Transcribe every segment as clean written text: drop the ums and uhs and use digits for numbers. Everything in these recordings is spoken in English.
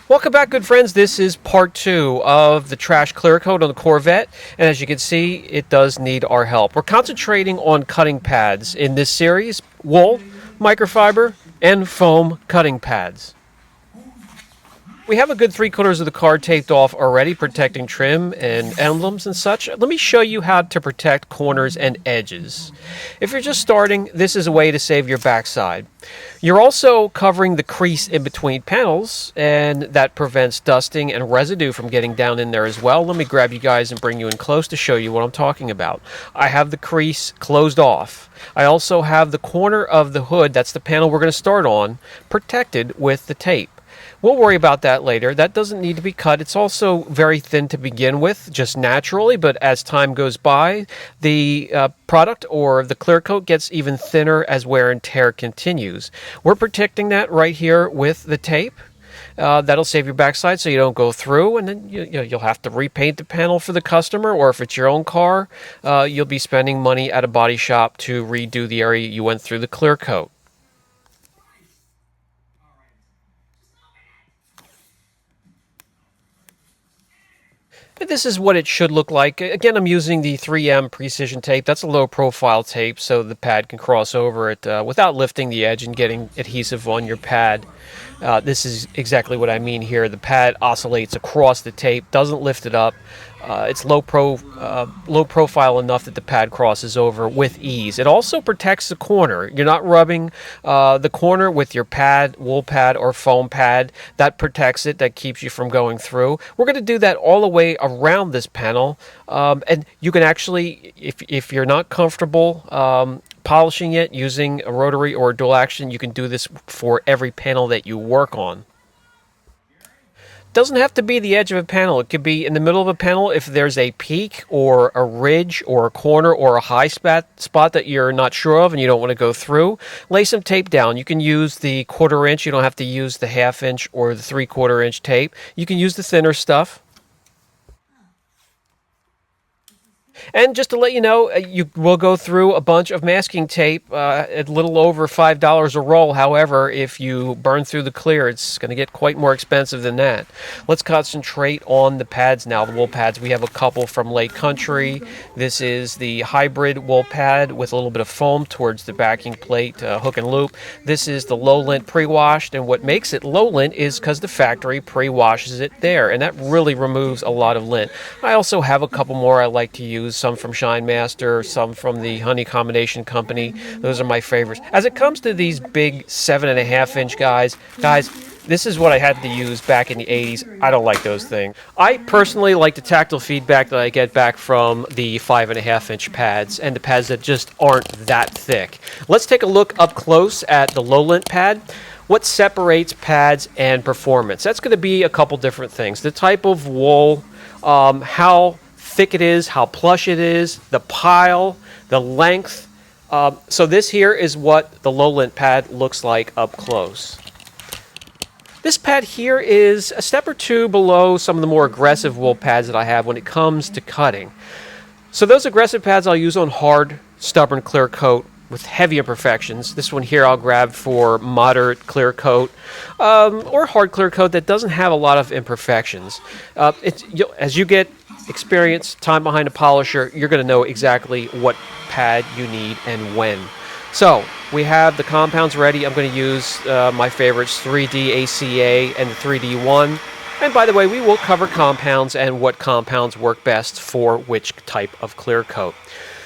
Welcome back, good friends. This is part 2 of the trash clear coat on the Corvette, and as you can see, it does need our help. We're concentrating on cutting pads in this series: wool, microfiber, and foam cutting pads. We have a good 3/4 of the car taped off already, protecting trim and emblems and such. Let me show you how to protect corners and edges. If you're just starting, this is a way to save your backside. You're also covering the crease in between panels, and that prevents dusting and residue from getting down in there as well. Let me grab you guys and bring you in close to show you what I'm talking about. I have the crease closed off. I also have the corner of the hood, that's the panel we're going to start on, protected with the tape. We'll worry about that later. That doesn't need to be cut. It's also very thin to begin with, just naturally, but as time goes by, the product or the clear coat gets even thinner as wear and tear continues. We're protecting that right here with the tape. That'll save your backside so you don't go through, and then you'll have to repaint the panel for the customer, or if it's your own car, you'll be spending money at a body shop to redo the area you went through the clear coat. This is what it should look like. Again, I'm using the 3M precision tape. That's a low profile tape so the pad can cross over it without lifting the edge and getting adhesive on your pad. This is exactly what I mean here. The pad oscillates across the tape, doesn't lift it up. It's low profile enough that the pad crosses over with ease. It also protects the corner. You're not rubbing the corner with your pad, wool pad, or foam pad. That protects it. That keeps you from going through. We're going to do that all the way around this panel. And you can actually, if you're not comfortable polishing it using a rotary or a dual action, you can do this for every panel that you work on. Doesn't have to be the edge of a panel. It could be in the middle of a panel if there's a peak or a ridge or a corner or a high spot that you're not sure of and you don't want to go through. Lay some tape down. You can use the 1/4 inch. You don't have to use the 1/2 inch or the 3/4 inch tape. You can use the thinner stuff. And just to let you know, you will go through a bunch of masking tape at a little over $5 a roll. However, if you burn through the clear, it's going to get quite more expensive than that. Let's concentrate on the pads now, the wool pads. We have a couple from Lake Country. This is the hybrid wool pad with a little bit of foam towards the backing plate, hook and loop. This is the low lint pre-washed, and what makes it low lint is because the factory pre-washes it there, and that really removes a lot of lint. I also have a couple more I like to use. Some from Shine Master, some from the Honey Combination Company. Those are my favorites. As it comes to these big 7.5 inch guys, this is what I had to use back in the 80s. I don't like those things. I personally like the tactile feedback that I get back from the 5.5 inch pads and the pads that just aren't that thick. Let's take a look up close at the low lint pad. What separates pads and performance? That's going to be a couple different things. The type of wool, how thick it is, how plush it is, the pile, the length. So this here is what the low lint pad looks like up close. This pad here is a step or two below some of the more aggressive wool pads that I have when it comes to cutting. So those aggressive pads I'll use on hard, stubborn clear coat with heavy imperfections. This one here I'll grab for moderate clear coat or hard clear coat that doesn't have a lot of imperfections. As you get experience, time behind a polisher, you're going to know exactly what pad you need and when. So we have the compounds ready. I'm going to use my favorites, 3D ACA and the 3D1. And by the way, we will cover compounds and what compounds work best for which type of clear coat.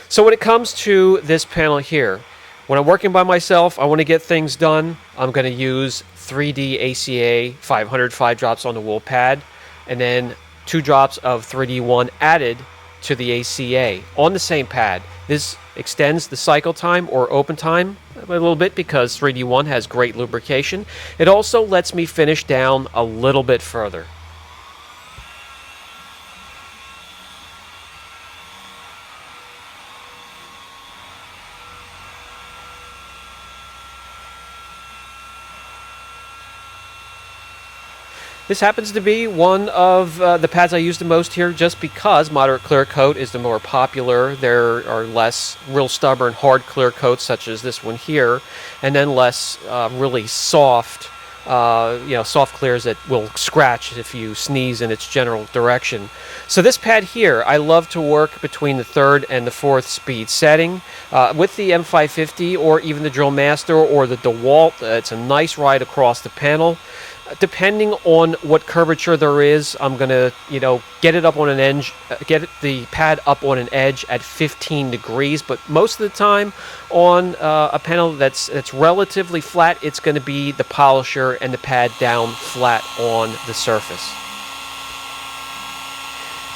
So when it comes to this panel here, when I'm working by myself, I want to get things done. I'm going to use 3D ACA 500 5 drops on the wool pad, and then 2 drops of 3D1 added to the ACA on the same pad. This extends the cycle time or open time a little bit because 3D1 has great lubrication. It also lets me finish down a little bit further. This happens to be one of the pads I use the most here just because moderate clear coat is the more popular. There are less real stubborn hard clear coats such as this one here, and then less really soft soft clears that will scratch if you sneeze in its general direction. So this pad here, I love to work between the 3rd and the 4th speed setting. With the M550 or even the Drill Master or the DeWalt, it's a nice ride across the panel. Depending on what curvature there is, I'm gonna, get it up on an edge, get the pad up on an edge at 15 degrees. But most of the time, on a panel that's relatively flat, it's going to be the polisher and the pad down flat on the surface.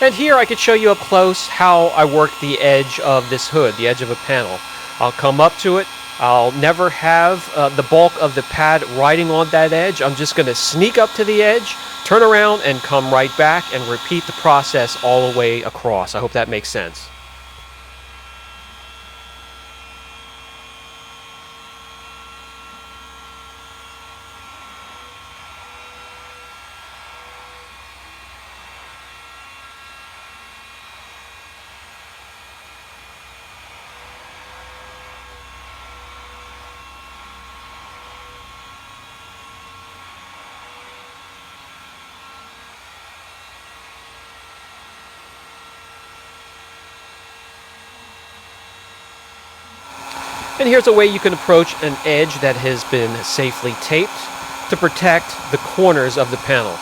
And here I could show you up close how I work the edge of this hood, the edge of a panel. I'll come up to it. I'll never have the bulk of the pad riding on that edge. I'm just going to sneak up to the edge, turn around, and come right back and repeat the process all the way across. I hope that makes sense. And here's a way you can approach an edge that has been safely taped to protect the corners of the panel.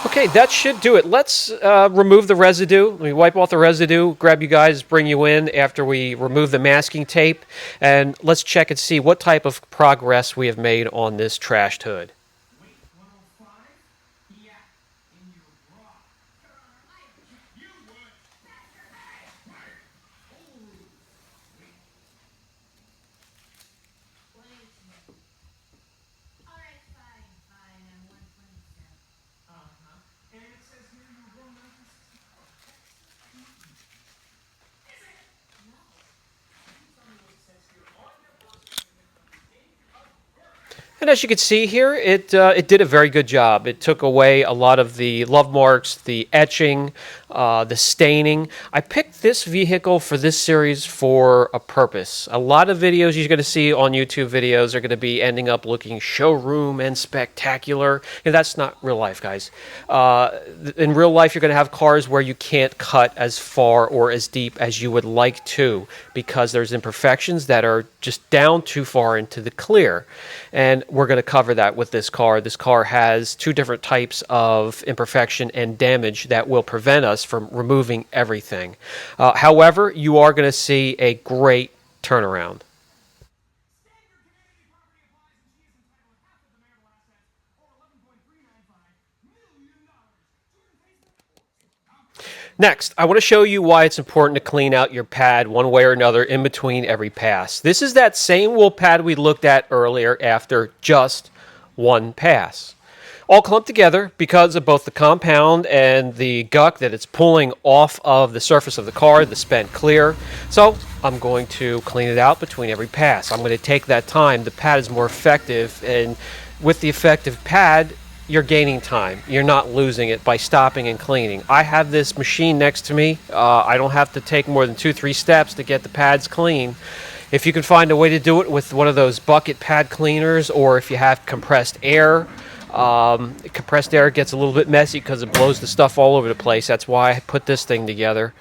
Okay, that should do it. Let's remove the residue. Let me wipe off the residue, grab you guys, bring you in after we remove the masking tape, and let's check and see what type of progress we have made on this trashed hood. And as you can see here, it did a very good job. It took away a lot of the love marks, the etching, the staining. I picked this vehicle for this series for a purpose. A lot of videos you're going to see on YouTube videos are going to be ending up looking showroom and spectacular. And that's not real life, guys. In real life, you're going to have cars where you can't cut as far or as deep as you would like to because there's imperfections that are just down too far into the clear. And we're going to cover that with this car. This car has 2 different types of imperfection and damage that will prevent us from removing everything. However, you are going to see a great turnaround. Next, I want to show you why it's important to clean out your pad one way or another in between every pass. This is that same wool pad we looked at earlier after just one pass. All clumped together because of both the compound and the guck that it's pulling off of the surface of the car, the spent clear. So I'm going to clean it out between every pass. I'm going to take that time. The pad is more effective, and with the effective pad, you're gaining time. You're not losing it by stopping and cleaning. I have this machine next to me. I don't have to take more than 2-3 steps to get the pads clean. If you can find a way to do it with one of those bucket pad cleaners, or if you have compressed air, compressed air gets a little bit messy because it blows the stuff all over the place. That's why I put this thing together.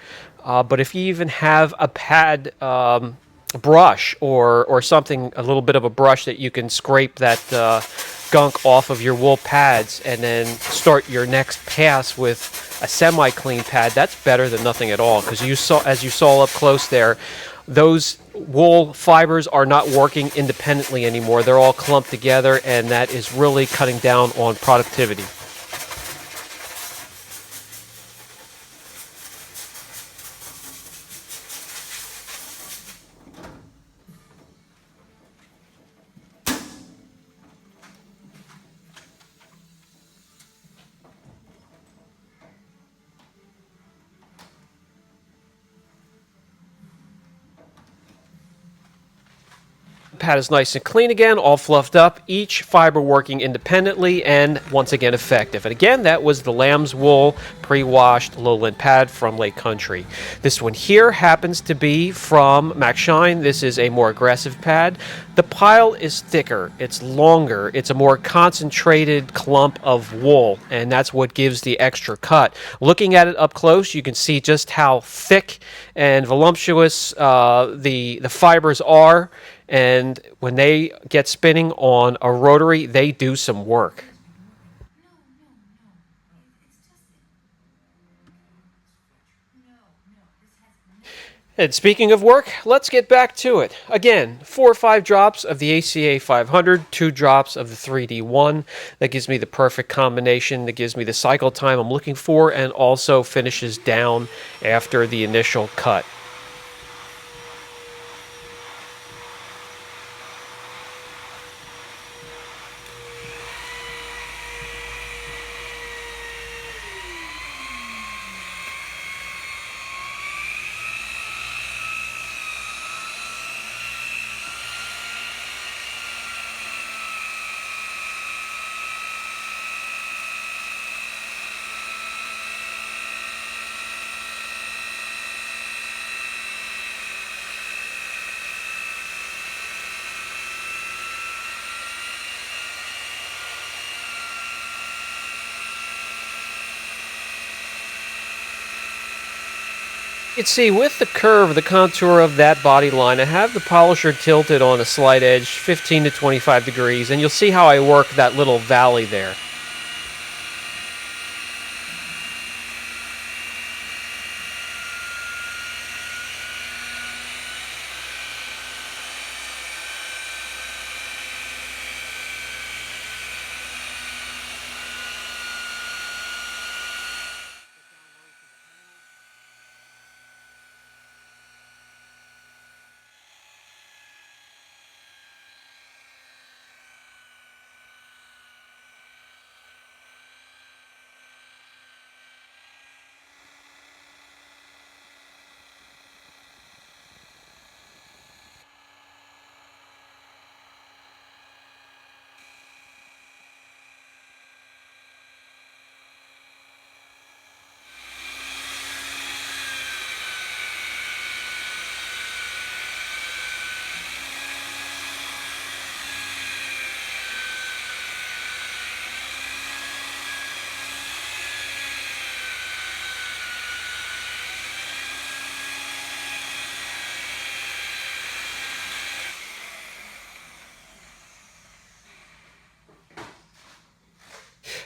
But if you even have a pad brush or something, a little bit of a brush that you can scrape that gunk off of your wool pads and then start your next pass with a semi-clean pad, that's better than nothing at all, because as you saw up close there, those wool fibers are not working independently anymore. They're all clumped together, and that is really cutting down on productivity. pad is nice and clean again, all fluffed up, each fiber working independently and once again effective. And again, that was the lamb's wool pre-washed lowland pad from Lake Country. This one here happens to be from Max Shine. This is a more aggressive pad. The pile is thicker, it's longer, it's a more concentrated clump of wool, and that's what gives the extra cut. Looking at it up close, you can see just how thick and voluptuous the fibers are, and when they get spinning on a rotary, they do some work. And speaking of work, let's get back to it. Again, 4 or 5 drops of the ACA 500, 2 drops of the 3D1. That gives me the perfect combination. That gives me the cycle time I'm looking for and also finishes down after the initial cut. You can see with the curve, the contour of that body line, I have the polisher tilted on a slight edge, 15 to 25 degrees, and you'll see how I work that little valley there.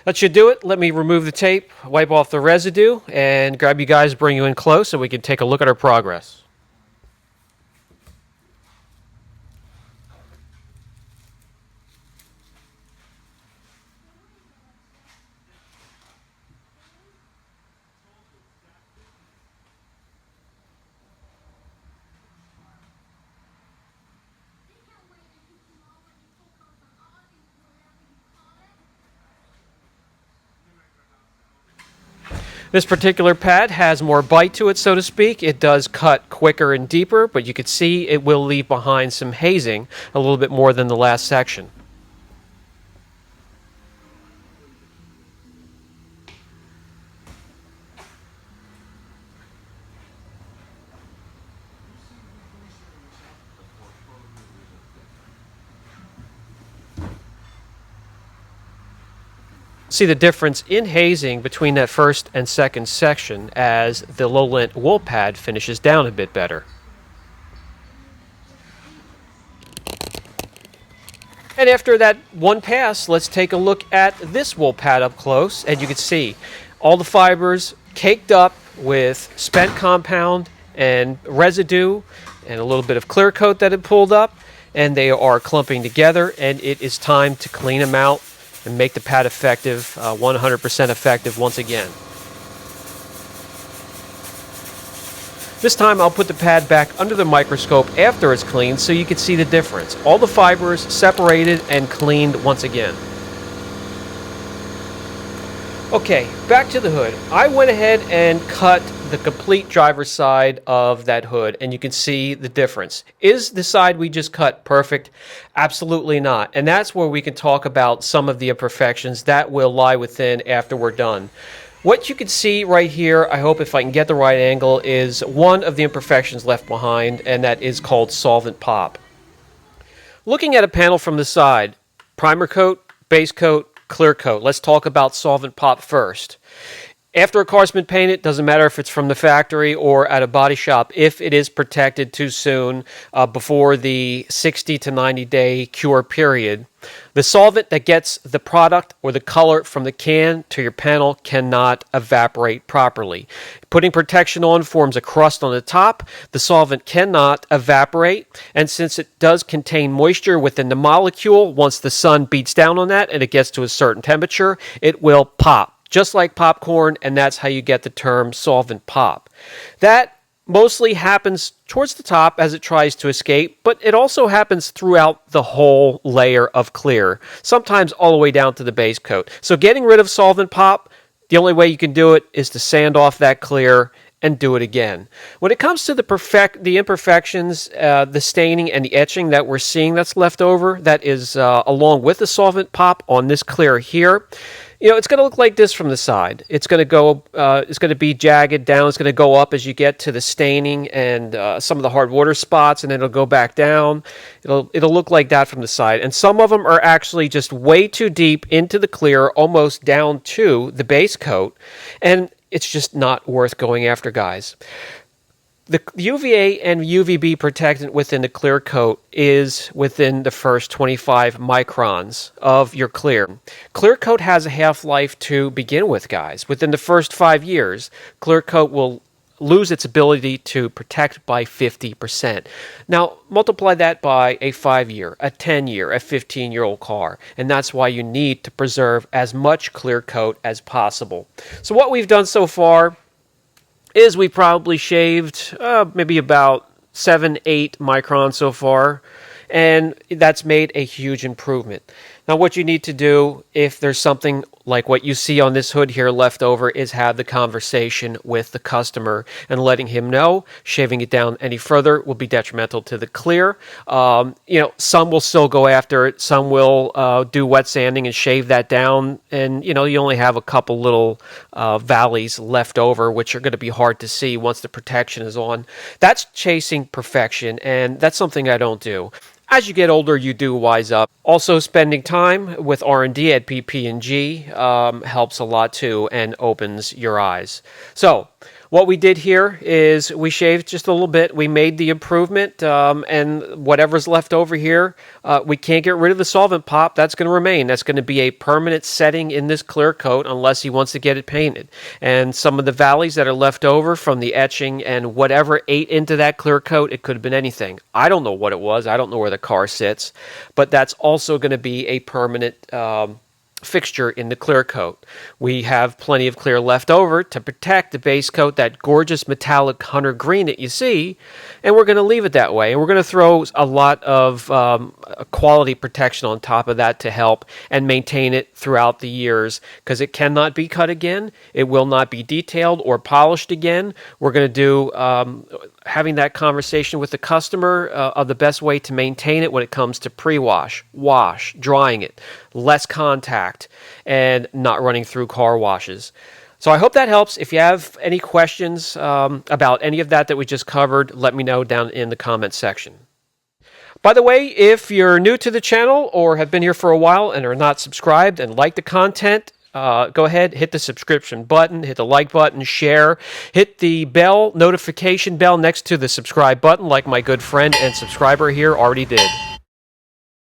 That should do it. Let me remove the tape, wipe off the residue, and grab you guys, bring you in close so we can take a look at our progress. This particular pad has more bite to it, so to speak. It does cut quicker and deeper, but you can see it will leave behind some hazing a little bit more than the last section. See the difference in hazing between that first and second section as the low-lint wool pad finishes down a bit better. And after that one pass, let's take a look at this wool pad up close, and you can see all the fibers caked up with spent compound and residue and a little bit of clear coat that had pulled up, and they are clumping together, and it is time to clean them out and make the pad effective, 100% effective once again. This time I'll put the pad back under the microscope after it's cleaned so you can see the difference. All the fibers separated and cleaned once again. Okay, back to the hood. I went ahead and cut the complete driver's side of that hood, and you can see the difference. Is the side we just cut perfect? Absolutely not. And that's where we can talk about some of the imperfections that will lie within after we're done. What you can see right here, I hope if I can get the right angle, is one of the imperfections left behind, and that is called solvent pop. Looking at a panel from the side, primer coat, base coat, clear coat. Let's talk about solvent pop first. After a car's been painted, doesn't matter if it's from the factory or at a body shop, if it is protected too soon before the 60 to 90 day cure period, the solvent that gets the product or the color from the can to your panel cannot evaporate properly. Putting protection on forms a crust on the top. The solvent cannot evaporate, and since it does contain moisture within the molecule, once the sun beats down on that and it gets to a certain temperature, it will pop. Just like popcorn, and that's how you get the term solvent pop. That mostly happens towards the top as it tries to escape, but it also happens throughout the whole layer of clear, sometimes all the way down to the base coat. So getting rid of solvent pop, the only way you can do it is to sand off that clear and do it again. When it comes to the imperfections, the staining and the etching that we're seeing that's left over, that is along with the solvent pop on this clear here, you know, it's going to look like this from the side. It's going to go, it's going to be jagged down. It's going to go up as you get to the staining and some of the hard water spots, and then it'll go back down. It'll look like that from the side. And some of them are actually just way too deep into the clear, almost down to the base coat, and it's just not worth going after, guys. The UVA and UVB protectant within the clear coat is within the first 25 microns of your clear. Clear coat has a half-life to begin with, guys. Within the first 5 years, clear coat will lose its ability to protect by 50%. Now, multiply that by a 5-year, a 10-year, a 15-year-old car, and that's why you need to preserve as much clear coat as possible. So what we've done so far is we probably shaved maybe about 7-8 microns so far, and that's made a huge improvement. Now what you need to do, if there's something like what you see on this hood here left over, is have the conversation with the customer and letting him know shaving it down any further will be detrimental to the clear. You know, some will still go after it. Some will do wet sanding and shave that down, and you know, you only have a couple little valleys left over, which are going to be hard to see once the protection is on. That's chasing perfection, and that's something I don't do. As you get older, you do wise up. Also, spending time with R&D at PP&G helps a lot too and opens your eyes. So, what we did here is we shaved just a little bit. We made the improvement, and whatever's left over here, we can't get rid of the solvent pop. That's going to remain. That's going to be a permanent setting in this clear coat unless he wants to get it painted. And some of the valleys that are left over from the etching and whatever ate into that clear coat, it could have been anything. I don't know what it was. I don't know where the car sits, but that's also going to be a permanent fixture in the clear coat. We have plenty of clear left over to protect the base coat, that gorgeous metallic hunter green that you see, and we're going to leave it that way. And we're going to throw a lot of quality protection on top of that to help and maintain it throughout the years, because it cannot be cut again. It will not be detailed or polished again. We're going to do having that conversation with the customer of the best way to maintain it when it comes to pre-wash, wash, drying it, less contact, and not running through car washes. So I hope that helps. If you have any questions about any of that we just covered, let me know down in the comments section. By the way, if you're new to the channel or have been here for a while and are not subscribed and like the content, go ahead, hit the subscription button, hit the like button, share, hit the notification bell next to the subscribe button like my good friend and subscriber here already did.